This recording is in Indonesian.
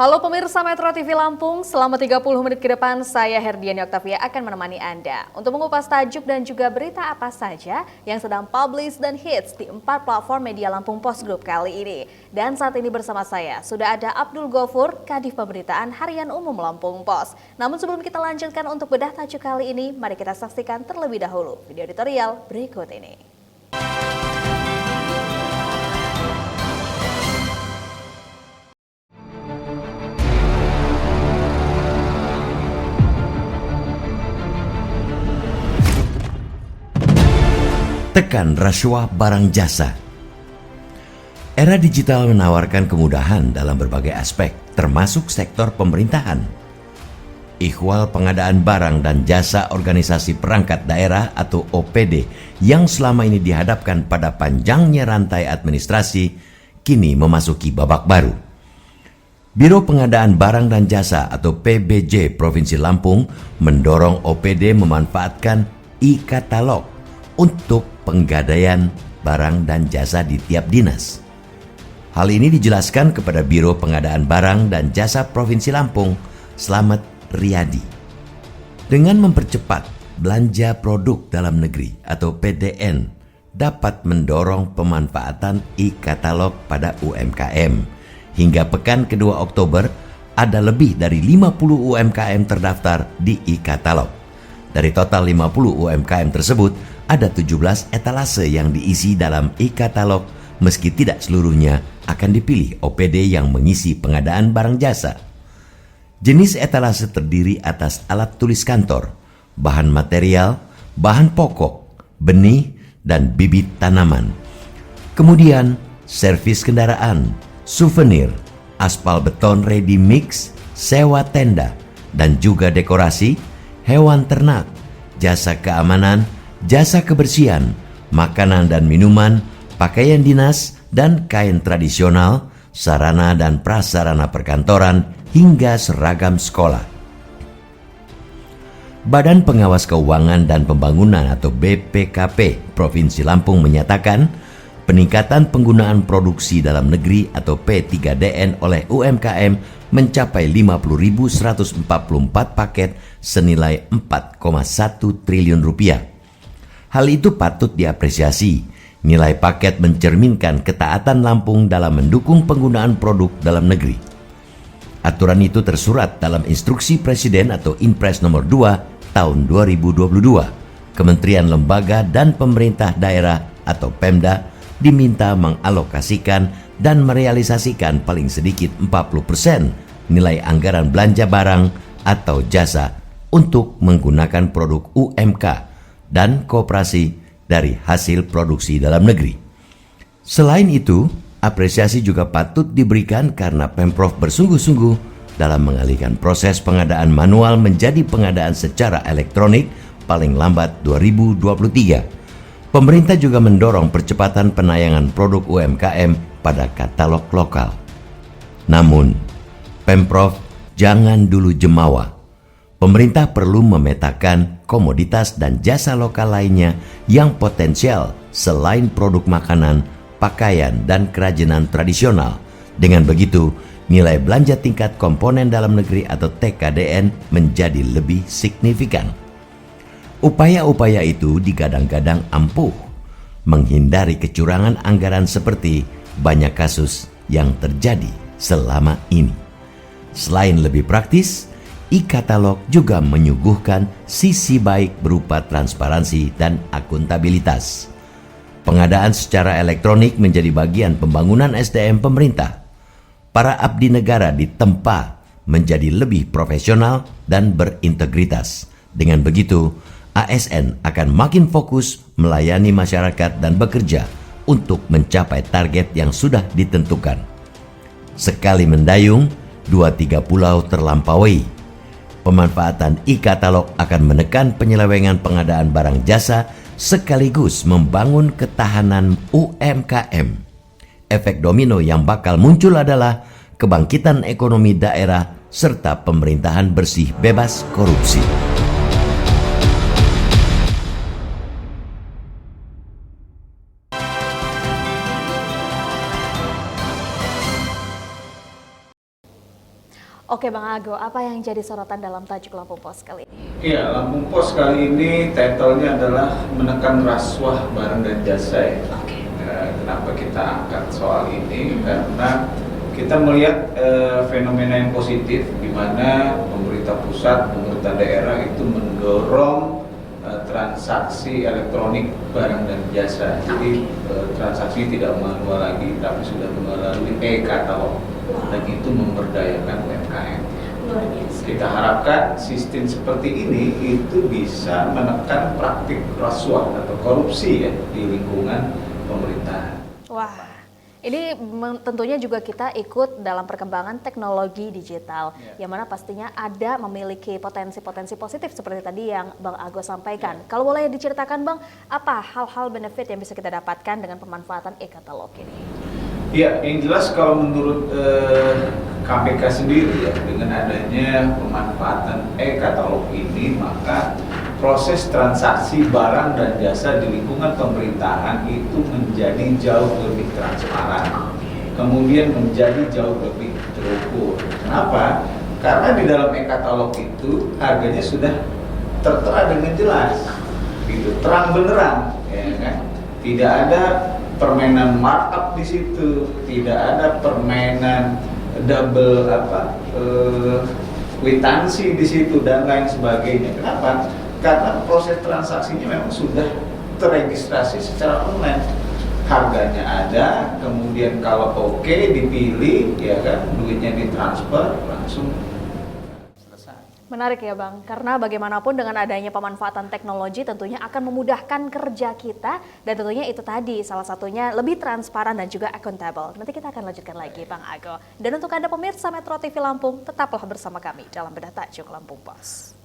Halo pemirsa Metro TV Lampung, selama 30 menit ke depan saya Herdiani Oktavia akan menemani Anda untuk mengupas tajuk dan juga berita apa saja yang sedang publish dan hits di 4 platform media Lampung Post Group kali ini. Dan saat ini bersama saya sudah ada Abdul Ghafur, Kadif Pemberitaan Harian Umum Lampung Post. Namun sebelum kita lanjutkan untuk bedah tajuk kali ini, mari kita saksikan terlebih dahulu video editorial berikut ini. Tekan rasuah barang jasa. Era digital menawarkan kemudahan dalam berbagai aspek, termasuk sektor pemerintahan. Ikhwal pengadaan barang dan jasa organisasi perangkat daerah atau OPD yang selama ini dihadapkan pada panjangnya rantai administrasi, kini memasuki babak baru. Biro Pengadaan Barang dan Jasa atau PBJ Provinsi Lampung mendorong OPD memanfaatkan e-katalog untuk penggadaian barang dan jasa di tiap dinas. Hal ini dijelaskan kepada Biro Pengadaan Barang dan Jasa Provinsi Lampung, Slamet Riyadi. Dengan mempercepat belanja produk dalam negeri atau PDN dapat mendorong pemanfaatan e-katalog pada UMKM. Hingga pekan kedua Oktober, ada lebih dari 50 UMKM terdaftar di e-katalog. Dari total 50 UMKM tersebut, ada 17 etalase yang diisi dalam e-katalog, meski tidak seluruhnya akan dipilih OPD yang mengisi pengadaan barang jasa. Jenis etalase terdiri atas alat tulis kantor, bahan material, bahan pokok, benih, dan bibit tanaman. Kemudian, servis kendaraan, souvenir, aspal beton ready mix, sewa tenda, dan juga dekorasi, hewan ternak, jasa keamanan, jasa kebersihan, makanan dan minuman, pakaian dinas dan kain tradisional, sarana dan prasarana perkantoran, hingga seragam sekolah. Badan Pengawas Keuangan dan Pembangunan atau BPKP Provinsi Lampung menyatakan peningkatan penggunaan produksi dalam negeri atau P3DN oleh UMKM mencapai 50.144 paket senilai 4,1 triliun rupiah. Hal itu patut diapresiasi. Nilai paket mencerminkan ketaatan Lampung dalam mendukung penggunaan produk dalam negeri. Aturan itu tersurat dalam Instruksi Presiden atau Inpres nomor 2 tahun 2022. Kementerian Lembaga dan Pemerintah Daerah atau Pemda diminta mengalokasikan dan merealisasikan paling sedikit 40% nilai anggaran belanja barang atau jasa untuk menggunakan produk UMK dan koperasi dari hasil produksi dalam negeri. Selain itu, apresiasi juga patut diberikan karena Pemprov bersungguh-sungguh dalam mengalihkan proses pengadaan manual menjadi pengadaan secara elektronik paling lambat 2023. Pemerintah juga mendorong percepatan penayangan produk UMKM pada katalog lokal. Namun, Pemprov jangan dulu jemawa. Pemerintah perlu memetakan komoditas dan jasa lokal lainnya yang potensial selain produk makanan, pakaian, dan kerajinan tradisional. Dengan begitu, nilai belanja tingkat komponen dalam negeri atau TKDN menjadi lebih signifikan. Upaya-upaya itu digadang-gadang ampuh menghindari kecurangan anggaran seperti banyak kasus yang terjadi selama ini. Selain lebih praktis, e-katalog juga menyuguhkan sisi baik berupa transparansi dan akuntabilitas. Pengadaan secara elektronik menjadi bagian pembangunan SDM pemerintah. Para abdi negara ditempa menjadi lebih profesional dan berintegritas. Dengan begitu, ASN akan makin fokus melayani masyarakat dan bekerja untuk mencapai target yang sudah ditentukan. Sekali mendayung, 2-3 pulau terlampaui. Pemanfaatan e-katalog akan menekan penyelewengan pengadaan barang jasa sekaligus membangun ketahanan UMKM. Efek domino yang bakal muncul adalah kebangkitan ekonomi daerah serta pemerintahan bersih bebas korupsi. Oke Bang Ago, apa yang jadi sorotan dalam tajuk Lampung Pos kali ini? Iya, Lampung Pos kali ini title-nya adalah menekan rasuah barang dan jasa ya. Oke. Kenapa kita angkat soal ini? Karena kita melihat fenomena yang positif di mana pemerintah pusat, pemerintah daerah itu mendorong transaksi elektronik barang dan jasa. Jadi transaksi tidak manual lagi, tapi sudah melalui e-katalog. Dan itu memberdayakan UMKM. Luar biasa. Kita harapkan sistem seperti ini itu bisa menekan praktik rasuah atau korupsi ya di lingkungan pemerintahan. Wah, ini tentunya juga kita ikut dalam perkembangan teknologi digital, yang mana pastinya ada memiliki potensi-potensi positif seperti tadi yang Bang Ago sampaikan. Kalau boleh diceritakan Bang, apa hal-hal benefit yang bisa kita dapatkan dengan pemanfaatan e-katalog ini? Ya, yang jelas kalau menurut KPK sendiri ya, dengan adanya pemanfaatan e-katalog ini, maka proses transaksi barang dan jasa di lingkungan pemerintahan itu menjadi jauh lebih transparan, kemudian menjadi jauh lebih terukur. Kenapa? Karena di dalam e-katalog itu harganya sudah tertera dengan jelas, gitu, terang benderang, ya kan? Tidak ada permainan markup di situ, tidak ada permainan double kwitansi di situ dan lain sebagainya. Kenapa? Karena proses transaksinya memang sudah terregistrasi secara online. Harganya ada, kemudian kalau oke dipilih, ya kan, duitnya ditransfer langsung selesai. Menarik ya Bang, karena bagaimanapun dengan adanya pemanfaatan teknologi tentunya akan memudahkan kerja kita dan tentunya itu tadi salah satunya lebih transparan dan juga accountable. Nanti kita akan lanjutkan lagi Bang Ago. Dan untuk Anda pemirsa Metro TV Lampung, tetaplah bersama kami dalam Bedah Tajuk Lampung Pos.